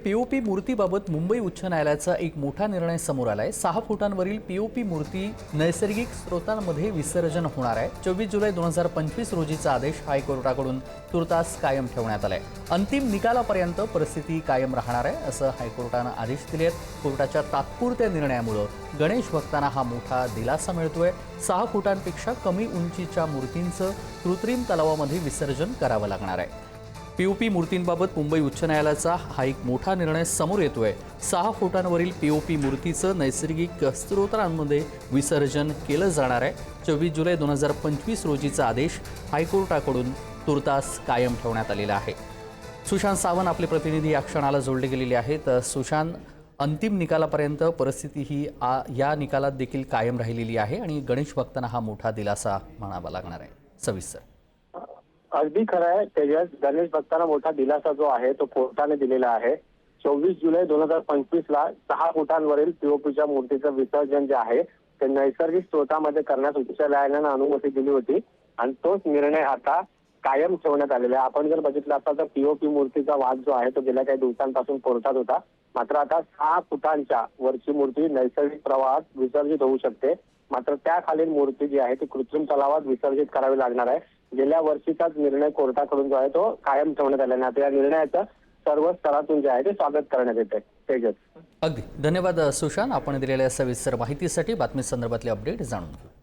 POP मूर्तीबाबत Mumbai उच्च न्यायालयाचा एक मोठा निर्णय समोर आलाय। 6 फुटांवरील पीओपी मूर्ती नैसर्गिक स्रोतांमध्ये विसर्जन होणार आहे। 24 जुलै 2025 रोजीचा आदेश हायकोर्टाकडून तुर्तास कायम ठेवण्यात आलाय। अंतिम निकालापर्यंत परिस्थिती कायम राहणार आहे असं हायकोर्टानं आदेश दिले आहेत। कोर्टाच्या तात्पुरत्या निर्णयामुळे गणेश भक्तांना हा मोठा दिलासा मिळतोय। 6 फुटांपेक्षा कमी उंचीच्या मूर्तींचं कृत्रिम तलावामध्ये विसर्जन करावं लागणार आहे। पीओपी मूर्तींबाबत मुंबई उच्च न्यायालयाचा हा एक मोठा निर्णय समोर येतोय। 6 फुटांवरील पीओपी मूर्तीचं नैसर्गिक स्रोतांमध्ये विसर्जन केलं जाणार आहे। 24 जुलै 2025 रोजीचा आदेश हायकोर्टाकडून तुर्तास कायम ठेवण्यात आलेला आहे। सुशांत सावंत आपले प्रतिनिधी या क्षणाला जोडले गेलेले आहेत। सुशांत, अंतिम निकालापर्यंत परिस्थिती ही या निकालात देखील कायम राहिलेली आहे आणि गणेश भक्तांना हा मोठा दिलासा म्हणावा लागणार आहे। सविस्तर अगदी खरं आहे तेजस, गणेश भक्तांना मोठा दिलासा जो आहे तो कोर्टाने दिलेला आहे। 24 जुलै 2025 ला 6 फुटांवरील पीओपीच्या मूर्तीचं विसर्जन जे आहे ते नैसर्गिक स्रोतामध्ये करण्यास उच्च न्यायालयानं अनुमती दिली होती आणि तोच निर्णय आता कायम ठेवण्यात आलेला आहे। आपण जर बघितलं असता तर पीओपी मूर्तीचा वाद जो आहे तो गेल्या काही दिवसांपासून कोर्टात होता, मात्र आता 6 फुटांच्या वरची मूर्ती नैसर्गिक प्रवाहात विसर्जित होऊ शकते। मात्र त्याखालील मूर्ती जी आहे ती कृत्रिम तलावात विसर्जित करावी लागणार आहे। गेल्या वर्षीचाच निर्णय कोर्टाकडून जो आहे तो कायम ठेवण्यात आलेला आहे। या निर्णयाचं सर्व स्तरातून जे आहे ते स्वागत करण्यात येते। तेजस, अगदी धन्यवाद सुशांत, आपण दिलेल्या सविस्तर माहितीसाठी। बातमी संदर्भातले अपडेट जाणून घेऊ।